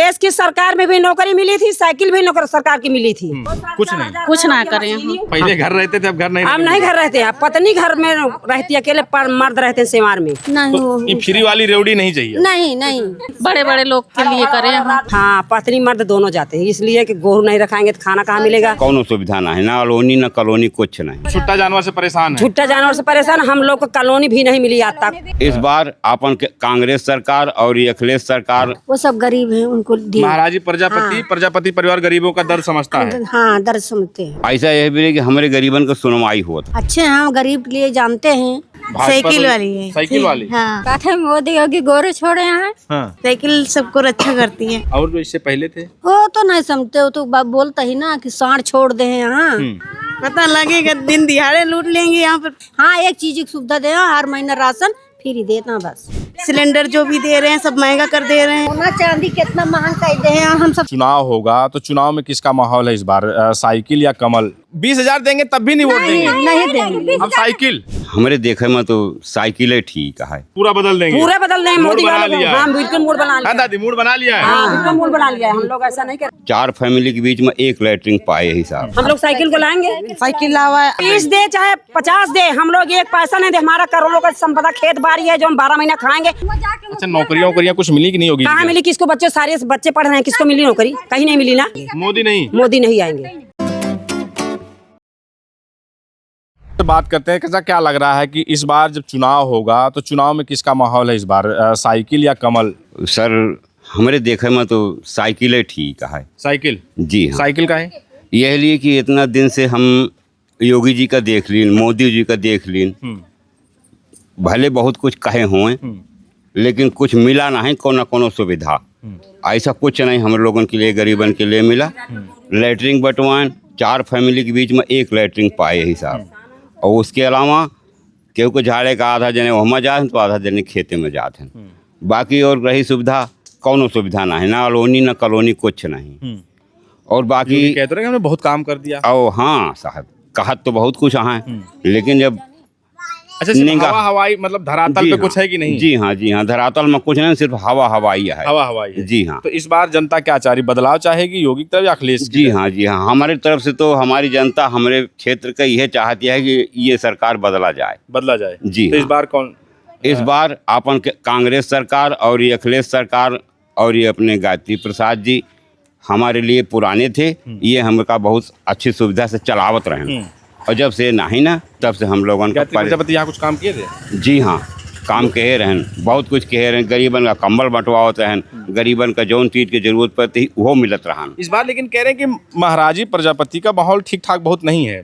देश की सरकार में भी नौकरी मिली थी, साइकिल भी नौकरी सरकार की मिली थी। कुछ ना करें हम। पहले घर रहते थे, अब घर नहीं। अब नहीं घर रहते हैं, पत्नी घर में रहती है, अकेले पर मर्द रहते हैं सेवार में। नहीं वो ये फ्री वाली रेवड़ी नहीं चाहिए। नहीं नहीं, बड़े बड़े लोग के लिए करें हम। हाँ, पत्नी मर्द दोनों जाते हैं, इसलिए कि गोरू नहीं रखाएंगे तो खाना कहाँ मिलेगा। कौनो सुविधा नहीं, ना अलोनी ना कॉलोनी, कुछ नहीं। छुट्टा जानवर से परेशान है। छुट्टा जानवर से परेशान, हम लोग को कॉलोनी भी नहीं मिली आज तक। इस बार अपन कांग्रेस सरकार और ये अखिलेश सरकार, वो सब गरीब हैं, उनको दिए। महाराजी प्रजापति परिवार गरीबों का दर्द समझता है। हाँ, दर्द समझते हैं। ऐसा यह भी है कि हमारे गरीबन को सुनवाई होता। अच्छे हैं, हम गरीब के लिए जानते हैं। साइकिल वाली है। साइकिल वाली। हाँ, काठे मोदी योगी गोरे छोड़े हैं। हाँ। साइकिल सबको अच्छा करती है। और जो इससे पहले थे वो तो नहीं समझते, वो तो बोलता ही ना कि सांड छोड़ दे हैं यहाँ। पता लगेगा दिन दिहाड़े लूट लेंगे यहाँ पर। हाँ, एक चीज की सुविधा दे, हर महीना राशन फ्री देना बस। सिलेंडर जो भी दे रहे हैं सब महंगा कर दे रहे हैं। सोना चांदी कितना महंगा कर दे हैं हम सब। चुनाव होगा तो चुनाव में किसका माहौल है इस बार, साइकिल या कमल? 20,000 देंगे तब भी नहीं वोट देंगे। नहीं देंगे हम साइकिल, हमारे देखे में तो साइकिल ही ठीक है। पूरा बदल देंगे। पूरा बदल दें मूड मोदी बना वाले को। लिया है। हाँ, बिल्कुल मूड बना लिया। हाँ दादी, मूड बना लिया है। हाँ, बिल्कुल मूड बना लिया है। हम लोग ऐसा नहीं कर, 4 फैमिली के बीच में एक लैटरिन पाए हिसाब। हम लोग साइकिल को लाएंगे। साइकिल लावा 30 दे चाहे 50 दे, हम लोग एक पैसा नहीं दे। हमारा करोड़ों का संपदा खेत बाड़ी है जो हम 12 महीना खाएंगे। अच्छा, नौकरियां कुछ मिली कि नहीं होगी? कहाँ मिली? किसको? बच्चे सारे बच्चे पढ़ रहे हैं, किसको मिली नौकरी? कहीं नहीं मिली ना। मोदी नहीं। मोदी नहीं आएंगे। तो बात करते हैं, कैसा क्या लग रहा है कि इस बार जब चुनाव होगा तो चुनाव में किसका माहौल है इस बार, साइकिल या कमल? सर हमारे देखे में तो साइकिल ही ठीक है। साइकिल? जी हाँ। साइकिल का है यह लिए कि इतना दिन से हम योगी जी का देख लीन, मोदी जी का देख लीन, भले बहुत कुछ कहे हुए लेकिन कुछ मिला नहीं, कोनो सुविधा ऐसा कुछ नहीं हम लोगों के लिए, गरीबन के लिए मिला। लैटरिन बंटवाएं, 4 फैमिली के बीच में एक लैटरिन पाए हिसाब। और उसके अलावा केहू को झाड़े का आधा जने वहाँ जाते तो आधा जने खेते में जाते हैं। बाकी और रही सुविधा, कोनो सुविधा नहीं, ना अलोनी ना कॉलोनी, कुछ नहीं। और बाकी कहते रहे हमने बहुत काम कर दिया। ओ हाँ साहब, कहत तो बहुत कुछ है लेकिन जब अच्छा, सिर्फ हवाई मतलब धरातल पे कुछ है कि नहीं? जी हाँ, धरातल में कुछ नहीं, सिर्फ हवाई है। हवाई है। जी हाँ। तो इस बार जनता क्या चाह रही, बदलाव चाहेगी योगी की तरफ या अखिलेश की तरफ? जी हाँ, हमारी तरफ से तो हमारी जनता हमारे क्षेत्र का यह चाहती है कि ये सरकार बदला जाए। जी तो हाँ। इस बार कौन? इस बार अपन कांग्रेस सरकार और ये अखिलेश सरकार और ये अपने गायत्री प्रसाद जी हमारे लिए पुराने थे, ये हमका बहुत अच्छी सुविधा से चलावत रहे। और जब से नहीं ना तब से हम लोगों का प्रजापति यहाँ कुछ काम किए थे। जी हाँ, काम कहे रहन, बहुत कुछ कहे रहन। गरीबन का कंबल बंटवावत रहन, गरीबन का जौन चीज की जरूरत पड़ती वो मिलत रहन। इस बार लेकिन कह रहे हैं कि महाराजी प्रजापति का माहौल ठीक ठाक बहुत नहीं है।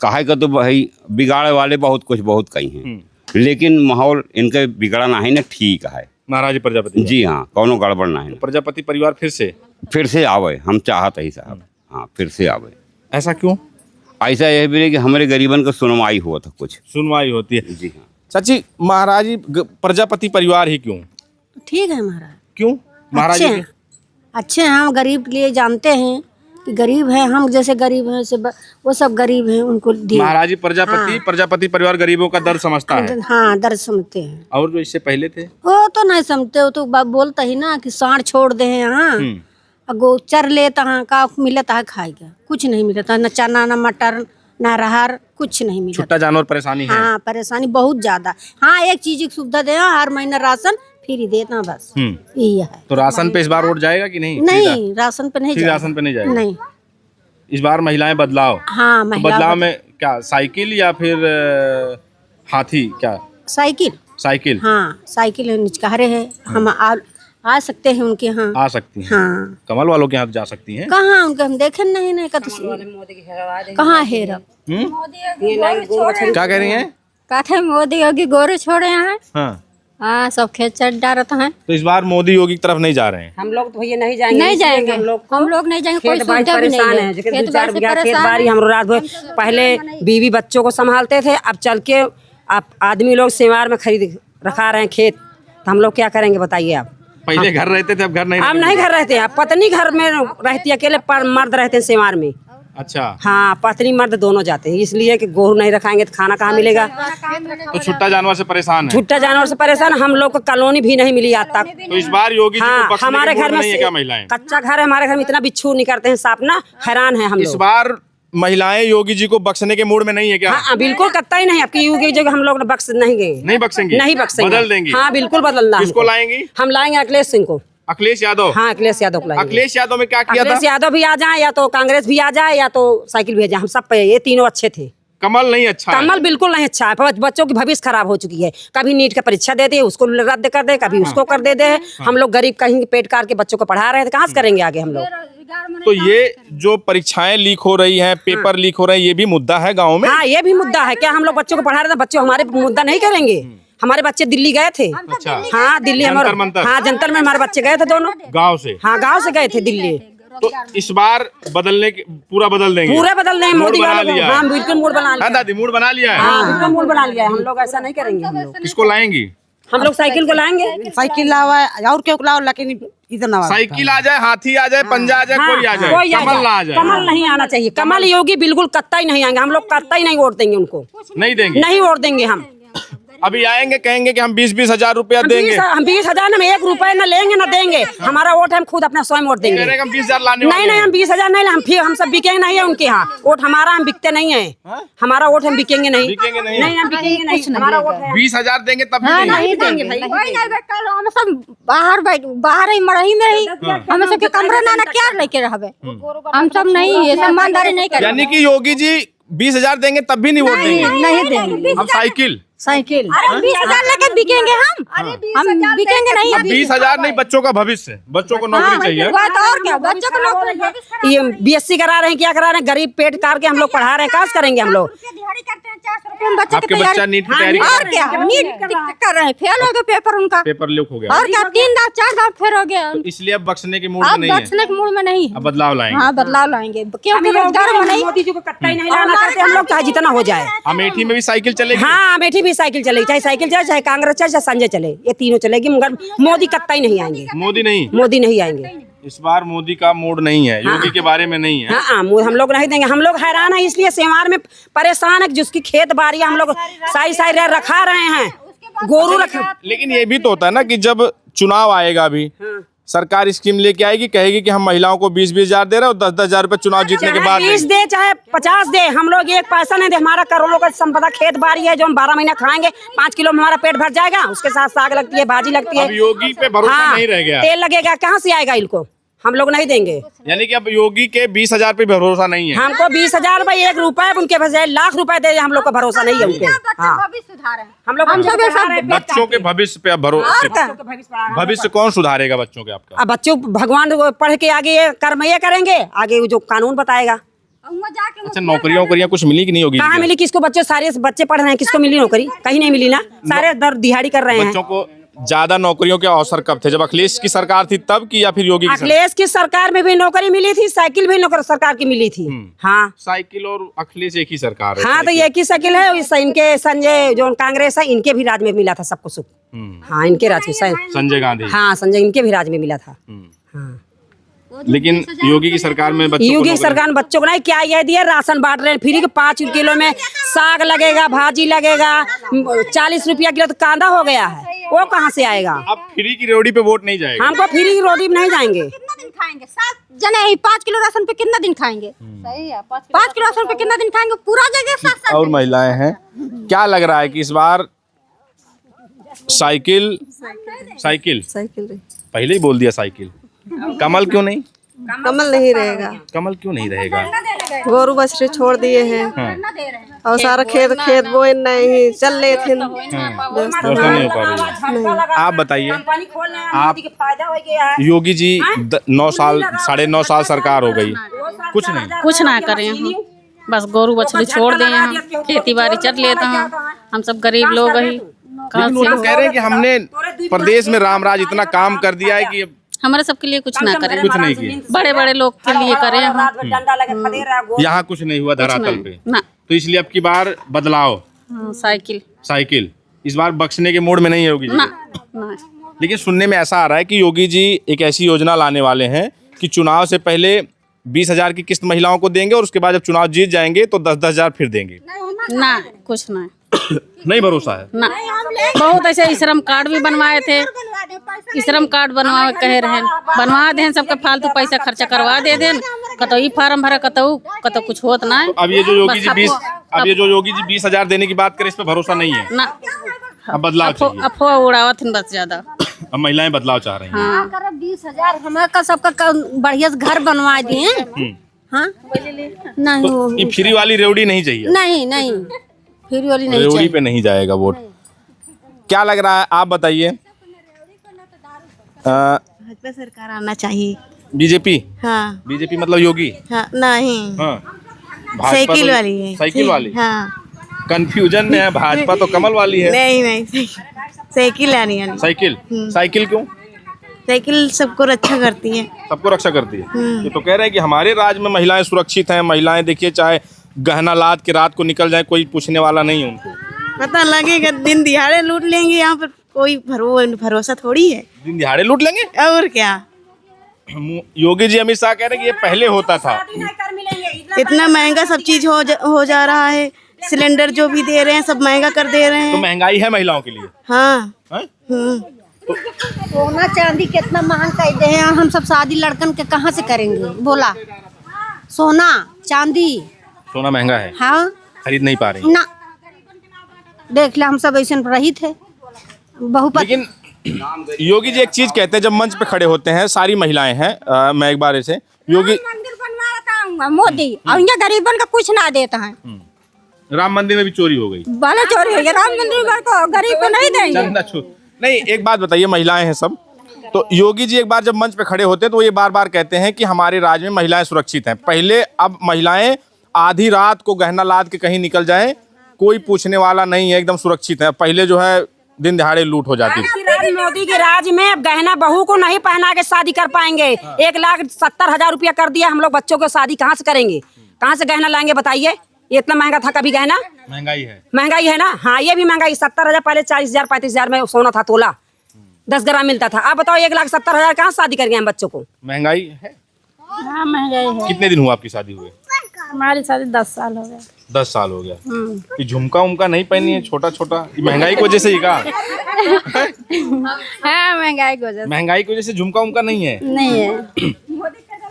काहे का तो भाई बिगाड़े वाले बहुत कहीं हैं, लेकिन माहौल इनका बिगड़ा नहीं ना, ठीक है महाराजी प्रजापति। जी हाँ, कोनो गड़बड़ नहीं। प्रजापति परिवार फिर से आवे, हम चाहते ही साहब। हाँ, फिर से आवे। ऐसा क्यों? ऐसा यह भी है कि हमारे गरीबन को सुनवाई हुआ था, कुछ सुनवाई होती है। जी हाँ। चाची, महाराजी प्रजापति परिवार ही क्यों? ठीक है महाराज। क्यों महाराजी? अच्छे हैं, हम गरीब के लिए जानते हैं कि गरीब है, हम जैसे गरीब हैं से वो सब गरीब हैं, उनको दिए। महाराजी प्रजापति परिवार गरीबों का दर्द समझता है। हाँ, दर्द समझते हैं। और जो इससे पहले थे वो तो नहीं समझते, वो तो बोलता ही ना कि सांड छोड़ दे हैं यहाँ। गोचर लेता है, का मिलता है खाएगा, कुछ नहीं मिलता, न चना न मटर न रहर, कुछ नहीं मिलता। छुट्टा जानवर परेशानी है। हाँ, परेशानी बहुत ज्यादा। हाँ, एक चीज की सुविधा दे, हर महीना राशन फ्री देना बस, यही है। तो राशन पे इस बार वोट जाएगा कि नहीं? नहीं, राशन पे नहीं जाएगा। राशन पे नहीं जाएगा। नहीं, इस बार महिलाएं बदलाव। हाँ, तो बदलाव में क्या, साइकिल या फिर हाथी? क्या साइकिल? हाँ, साइकिल निचकारे है। हम आ सकते हैं उनके यहाँ। आ सकती हैं। हाँ, कमल वालों के यहाँ जा सकती हैं। कहाँ उनके हम देखे नहीं कहाँ है रब। क्या कह रही हैं? कहते मोदी योगी गोरे छोड़े हैं। हाँ, सब खेत चट डालते हैं। तो इस बार मोदी योगी की तरफ नहीं जा रहे हैं। हम लोग तो भैया नहीं जाएंगे। हम लोग नहीं जाएंगे। कोई खेत बाड़ी सुविधा भी नहीं परेशान है। है, खेत खेत बाड़ी से परेशान बाड़ी हम रात भर पहले बीवी बच्चों को संभालते थे, अब चल के आप आदमी लोग सेवार में खरीद रखा रहे हैं खेत, तो हम लोग क्या करेंगे बताइए आप। पहले घर रहते थे, अब घर नहीं। अब नहीं घर रहते हैं, पत्नी घर में रहती है, अकेले पर मर्द रहते हैं सेवार में। अच्छा, हाँ, पत्नी मर्द दोनों जाते हैं, इसलिए कि गोरू नहीं रखाएंगे तो खाना कहाँ मिलेगा। तो छुट्टा जानवर से परेशान है। छुट्टा जानवर से परेशान, हम लोग को कॉलोनी भी नहीं मिली आज तक। तो इस बार योगी जी हाँ, को बख्शने हमारे के मूड घर में में नहीं है क्या महिलाएं? कच्चा घर है हमारे घर में, इतना बिच्छू नहीं करते हैं साफ ना, हैरान है हम इस लोग। बार महिलाएं योगी जी को बख्शने के मूड में नहीं है क्या? हाँ, बिल्कुल कत्ता ही नहीं, आपकी योगी जगह हम लोग बख्श नहीं गए, नहीं बख्शेंगी? नहीं बख्शेंगे, बदल देंगी? हाँ बिल्कुल बदलना। किसको लाएंगी? हम लाएंगे अखिलेश सिंह को। अखिलेश यादव? हाँ, अखिलेश यादव को लाएंगे। अखिलेश यादव में क्या किया था? अखिलेश यादव भी आ जाए, या तो कांग्रेस भी आ जाए, या तो साइकिल भी आ जाए, हम सब पे ये तीनों अच्छे थे। कमल नहीं अच्छा है? कमल बिल्कुल नहीं अच्छा है, बच्चों की भविष्य खराब हो चुकी है। कभी नीट का परीक्षा दे दे, उसको रद्द कर दे, कभी उसको कर दे दे। हम लोग गरीब कहीं पेट काट के बच्चों को पढ़ा रहे थे, कहाँ से करेंगे आगे हम लोग। तो ये जो परीक्षाएं लीक हो रही हैं, पेपर लीक हो रहे हैं, ये भी मुद्दा है गाँव में? हाँ, ये भी मुद्दा है। क्या हम लोग बच्चों को पढ़ा रहे थे, बच्चों हमारे मुद्दा नहीं करेंगे? हमारे बच्चे दिल्ली गए थे। अच्छा, हाँ, दिल्ली जंतर हमारे, मंतर? हाँ जंतर में हमारे बच्चे गए थे दोनों, गाँव से? हाँ गाँव से गए थे दिल्ली। तो इस बार बदलने के पूरा बदल देंगे? पूरे बदल देंगे मूड मोदी बना वालों को। लिया है? हाँ बिल्कुल मूड बना हाँ लिया। दादी, मूड बना लिया है? हाँ बिल्कुल मूड बना लिया है। हम लोग ऐसा नहीं करेंगे। हम लोग किसको लाएंगी? हम लोग साइकिल को लाएंगे। साइकिल लावा और क्यों लाओ, लेकिन इधर ना साइकिल आ जाए, हाथी आ जाए, पंजा आ जाए, कोई आ जाए, कोई कमल ना आ जाए। कमल नहीं आना चाहिए। कमल योगी बिल्कुल कत्ता ही नहीं आएंगे, हम लोग कत्ता ही नहीं वोट देंगे उनको, नहीं देंगे? नहीं वोट देंगे हम। अभी आएंगे कहेंगे कि हम 20-20 हजार रुपया देंगे। हम 20,000 में 1 रुपए न लेंगे न देंगे। हमारा वोट हम खुद अपना स्वयं वोट देंगे। कह रहे हैं कि हम 20,000 लाने नहीं वाले नहीं, हैं। हम 20,000 नहीं, हम सब बिकेंगे नहीं है उनके यहाँ। वोट हमारा, हम बिकते नहीं है। हमारा वोट हम बिकेंगे नहीं। बिकेंगे नहीं? नहीं, हम बिकेंगे नहीं, हमारा वोट है। 20,000 देंगे तब भी हाँ, नहीं? नहीं देंगे भाई। कोई नहीं बैठल, हम सब बाहर ही मरही में ही, हम सबके कमरा नाना क्या लेके रहबे। हम सब नहीं, ये सब ईमानदारी नहीं करेंगे। यानी कि योगी जी 20,000 देंगे तब भी नहीं वोट देंगे? नहीं देंगे। हम साइकिल साइकिल। अरे 20,000 लेके बिकेंगे हम बिकेंगे नहीं। 20,000 नहीं, बच्चों का भविष्य, बच्चों को नौकरी चाहिए। बात और क्या, बच्चों को नौकरी। ये BSc करा रहे हैं, क्या करा रहे हैं, गरीब पेट काट के हम लोग पढ़ा रहे हैं, काश करेंगे हम लोग। दिहाड़ी करते हैं 400 रुपए में बच्चे की आपके बच्चा तैयारी। नीट की तैयारी कर और क्या, नीट कर रहे हैं, फेल हो गए पेपर उनका। पेपर लीक हो गया, और क्या, 3 दांत 4 दांत फेल हो गया। तो इसलिए अब बख्शने के मूड में अब नहीं है, बचने के मूड में नहीं है। अब बदलाव लाएंगे। हाँ, बदलाव लाएंगे, क्योंकि रोजगार में नहीं। मोदी जी को कत्ता ही नहीं लाना चाहते हम लोग, चाहे जितना हो जाए। अमेठी में भी साइकिल चलेगी? हाँ, अमेठी भी साइकिल चलेगी, चाहे साइकिल चले, चाहे कांग्रेस चले, चाहे संजय चले, ये तीनों चलेगी, मगर मोदी कत्ता ही नहीं आएंगे। मोदी नहीं? मोदी नहीं आएंगे इस बार मोदी का मूड नहीं है, योगी के बारे में नहीं है। हाँ, हम लोग नहीं देंगे। हम लोग हैरान है, इसलिए सेवार में परेशान है, जिसकी खेत बाड़ी हम लोग साई साई रखा रहे हैं, गोरू रख। लेकिन ये भी तो होता है ना कि जब चुनाव आएगा अभी, सरकार स्कीम लेके आएगी, कहेगी कि हम महिलाओं को 20-20 हजार दे रहे हैं और 10-10 हजार रुपए चुनाव जीतने के बाद 20 दे चाहे 50 दे, हम लोग 1 पैसा नहीं दे। हमारा करोड़ों का संपदा खेत बाड़ी है, जो हम 12 महीना खाएंगे, 5 किलो में हमारा पेट भर जाएगा। उसके साथ साग लगती है, भाजी लगती है। अब योगी पे भरोसा नहीं रह गया। तेल लगेगा, कहाँ से आएगा इनको? हम लोग नहीं देंगे। यानी कि अब योगी के 20,000 पे भरोसा नहीं है। हमको 20,000 भाई 1 रुपए उनके बजाय लाख रुपए दे, हम लोग का भरोसा नहीं है उनके। हाँ, हम लोग बच्चों के भविष्य पे अब भरोसा, भविष्य कौन सुधारेगा बच्चों के आपका? अब बच्चों भगवान पढ़ के आगे ये कर्म ये करेंगे, आगे जो कानून बताएगा। अच्छा, नौकरियां कुछ मिली कि नहीं होगी? कहाँ मिली किसको? बच्चों सारे बच्चे पढ़ रहे हैं, किसको मिली नौकरी? कहीं नहीं मिली ना, सारे दर दिहाड़ी कर रहे हैं। बच्चों को ज्यादा नौकरियों के अवसर कब थे, जब अखिलेश की सरकार थी तब की, या फिर योगी की सरकार? अखिलेश की सरकार में भी नौकरी मिली थी, साइकिल भी नौकरी सरकार की मिली थी। हाँ, साइकिल और अखिलेश एक ही सरकार है। हाँ, तो एक ही साइकिल है। इनके संजय जो कांग्रेस है, इनके भी राज में मिला था सबको सुख। हाँ, इनके राज में संजय गांधी। हाँ, संजय इनके भी राज में मिला था। हाँ, लेकिन योगी की सरकार में बच्चों को योगी सरकार ने बच्चों को नहीं, क्या ये दिया, राशन बांट रहे हैं फ्री के। 5 किलो में साग लगेगा, भाजी लगेगा, 40 रुपया किलो तो कांदा हो गया है, वो कहाँ से आएगा? अब फ्री की रोटी पे वोट नहीं जाएगा। हमको फ्री की रोटी में नहीं जाएंगे। कितना दिन खाएंगे? 7 जने 5 किलो राशन पे कितना दिन खाएंगे? सही है, 5 किलो राशन पे कितना दिन खाएंगे? पूरा जगह 7-7 और महिलाएं हैं, क्या लग रहा है कि इस बार साइकिल पहले ही बोल दिया साइकिल, कमल क्यों नहीं? कमल नहीं रहेगा, कमल क्यों नहीं रहेगा? गोरू बछड़े छोड़ दिए हैं और सारा खेत बोए नहीं चल रहे थे, व्यवस्था नहीं हो पा रही है। आप बताइए, आप योगी जी 9 साल 9.5 साल सरकार हो गई, कुछ ना करें, बस गोरू बछड़ी छोड़ दें, यहाँ खेती बाड़ी चल लेते हैं, हम सब गरीब लोग ही। लेकिन वो तो कह रहे हैं कि हमने प्रदेश में राम राज इतना काम कर दिया है कि हमारे सबके लिए कुछ ना करें, कुछ नहीं किया, बड़े बड़े लोग के लिए करें। यहाँ कुछ नहीं हुआ धरातल पे ना, तो इसलिए अब की बार बदलाव, साइकिल इस बार बख्शने के मूड में नहीं है योगी जी। ना। लेकिन सुनने में ऐसा आ रहा है कि योगी जी एक ऐसी योजना लाने वाले हैं कि चुनाव से पहले 20,000 की किस्त महिलाओं को देंगे और उसके बाद जब चुनाव जीत जाएंगे तो 10-10 हजार फिर देंगे? ना कुछ ना नहीं भरोसा है। ना बहुत ऐसे श्रम कार्ड भी बनवाए थे, श्रम कार्ड बनवा कहे रहे बनवा दें, सबके फालतू पैसा खर्चा करवा दे दें, कतो ई फार्म भरा कतो कुछ होत ना। अब ये जो योगी जी 20,000 देने की बात करें, इस पे भरोसा नहीं है ना। अब बदलाव चाहिए। अफवाह उड़ावत हैं बस ज्यादा। अब महिलाएं बदलाव चाह रही हैं। हाँ 20,000 हमारा सबका बढ़िया से घर बनवा दिए। हाँ नहीं तो ये फ्री वाली रेवड़ी नहीं चाहिए। नहीं फिर वाली नहीं रेवड़ी चाहिए। पे नहीं जाएगा वोट। क्या लग रहा है आप बताइए? भाजपा सरकार आना चाहिए। बीजेपी? हाँ बीजेपी मतलब योगी? हाँ नहीं हाँ भाजपा साइकिल तो- वाली है। साइकिल वाली? हाँ कंफ्यूजन में है, भाजपा तो कमल वाली है। नहीं साइकिल आनी है। साइकिल? साइकिल क्यों? साइकिल सबको रक्षा करती है। सबको रक्षा करती है। ये तो कह रहे हैं कि हमारे राज्य में महिलाएं सुरक्षित हैं। महिलाएं देखिए चाहे गहना लाद के रात को निकल जाए, कोई पूछने वाला नहीं है उनको। पता लगेगा दिन दिहाड़े लूट लेंगे, यहाँ पर कोई भरोसा थोड़ी है। दिन दिहाड़े लूट लेंगे और क्या। योगी जी अमित शाह कह रहे हैं कि ये पहले होता था। इतना महंगा सब चीज हो जा रहा है। सिलेंडर जो भी दे रहे हैं सब महंगा कर दे रहे तो हैं। महंगाई है महिलाओं के लिए। हाँ हैं? सोना चांदी कितना महंगा कर दे हैं। हम सब शादी लड़कन के कहाँ से करेंगे बोला। सोना चांदी सोना महंगा है। हाँ खरीद नहीं पा रही। ना देख ले हम सब ऐसे रही थे लेकिन योगी जी एक चीज कहते हैं जब मंच पे खड़े होते हैं, सारी महिलाएं हैं, मैं एक बार ऐसे योगी मंदिर बनवा मोदी और यहाँ गरीबन का कुछ ना देता है। राम मंदिर में भी चोरी हो गई। भले चोरी हो गया, राम मंदिर को गरीब को नहीं देंगे। चंदा नहीं, एक बात बताइए, महिलाएं हैं सब, तो योगी जी एक बार जब मंच पे खड़े होते हैं तो ये बार बार कहते हैं कि हमारे राज्य में महिलाएं सुरक्षित हैं। पहले अब महिलाएं आधी रात को गहना लाद के कहीं निकल जाएं, कोई पूछने वाला नहीं है, एकदम सुरक्षित है। पहले जो है दिन दिहाड़े लूट हो जाती थी। मोदी के राज में गहना बहू को नहीं पहना के शादी कर पाएंगे। 1,70,000 रुपया कर दिया, हम लोग बच्चों को शादी कहाँ से करेंगे? कहाँ से गहना लाएंगे बताइए? ये इतना महंगा था कभी गहना? महंगाई है ना। हाँ ये भी महंगाई। 70,000 पहले 40,000 35,000 में सोना था तोला, 10 ग्राम मिलता था। आप बताओ 1,70,000 कहाँ शादी करेंगे हम बच्चों को? महंगाई है। हाँ महंगाई है। कितने दिन हुआ आपकी शादी हुए? हमारी शादी 10 साल हो गया। 10 साल हो गया। ये झुमका उमका नहीं पहनी है छोटा छोटा? महंगाई की वजह से ही का? हाँ महंगाई की वजह महंगाई की वजह से झुमका उमका नहीं है? नहीं है।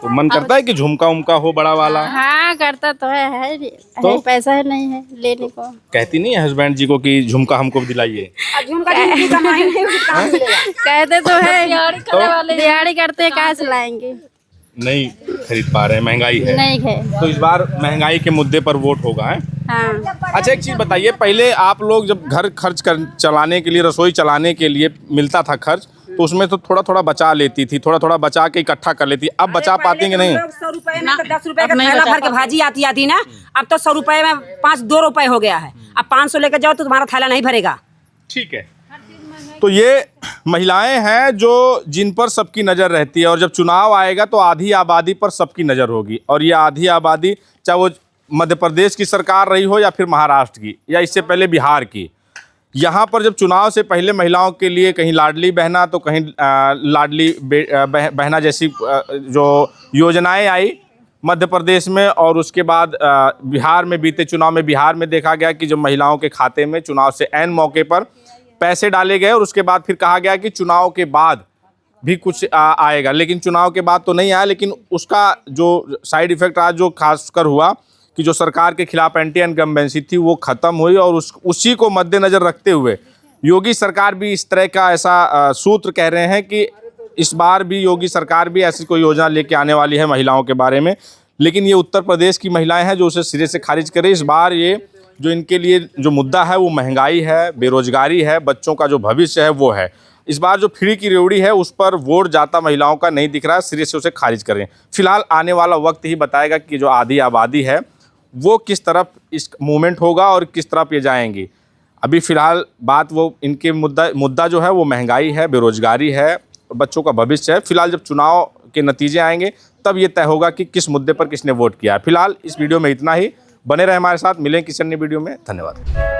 तो मन करता है कि झुमका उमका हो बड़ा वाला? हाँ करता तो है तो? पैसा है नहीं है लेने को। कहती नहीं है हस्बैंड जी को कि झुमका हमको भी दिलाइए? कहते तो है दिहाड़ी करते हैं, कहाँ से लाएंगे? नहीं खरीद पा रहे हैं, महंगाई है। नहीं है। तो इस बार महंगाई के मुद्दे पर वोट होगा है? हाँ। अच्छा एक चीज बताइए, पहले आप लोग जब घर खर्च कर चलाने के लिए, रसोई चलाने के लिए मिलता था खर्च, तो उसमें तो थोड़ा थोड़ा बचा लेती थी, थोड़ा थोड़ा बचा के इकट्ठा कर लेती। अब बचा पाती हैं कि नहीं? 100 रुपए में तो 10 रुपए का थैला भर के भाजी आती ना। अब तो 100 रुपए में 5-2 रुपए हो गया है। अब 500 लेकर जाओ तो तुम्हारा थैला नहीं भरेगा। ठीक है। तो ये महिलाएं हैं जो जिन पर सबकी नज़र रहती है, और जब चुनाव आएगा तो आधी आबादी पर सबकी नज़र होगी। और ये आधी आबादी चाहे वो मध्य प्रदेश की सरकार रही हो या फिर महाराष्ट्र की या इससे पहले बिहार की, यहाँ पर जब चुनाव से पहले महिलाओं के लिए कहीं लाडली बहना तो कहीं लाडली बहना जैसी जो योजनाएं आई मध्य प्रदेश में, और उसके बाद बिहार में बीते चुनाव में बिहार में देखा गया कि जब महिलाओं के खाते में चुनाव से ऐन मौके पर पैसे डाले गए, और उसके बाद फिर कहा गया कि चुनाव के बाद भी कुछ आएगा, लेकिन चुनाव के बाद तो नहीं आया। लेकिन उसका जो साइड इफ़ेक्ट आज जो खासकर हुआ कि जो सरकार के खिलाफ एंटी इनकम्बेंसी थी वो ख़त्म हुई, और उसी को मद्देनज़र रखते हुए योगी सरकार भी इस तरह का ऐसा सूत्र कह रहे हैं कि इस बार भी योगी सरकार भी ऐसी कोई योजना लेके आने वाली है महिलाओं के बारे में। लेकिन ये उत्तर प्रदेश की महिलाएं हैं जो उसे सिरे से खारिज करें। इस बार ये जो इनके लिए जो मुद्दा है वो महंगाई है, बेरोजगारी है, बच्चों का जो भविष्य है वो है। इस बार जो फ्री की रेवड़ी है उस पर वोट जाता महिलाओं का नहीं दिख रहा है, सिरे से उसे खारिज करें। फिलहाल आने वाला वक्त ही बताएगा कि जो आधी आबादी है वो किस तरफ इस मूवमेंट होगा और किस तरफ ये जाएंगी। अभी फ़िलहाल बात वो इनके मुद्दा जो है वो महंगाई है, बेरोजगारी है, बच्चों का भविष्य है। फिलहाल जब चुनाव के नतीजे आएंगे तब ये तय होगा कि किस मुद्दे पर किसने वोट किया है। फिलहाल इस वीडियो में इतना ही। बने रहे हमारे साथ, मिलें किसी अन्य वीडियो में। धन्यवाद।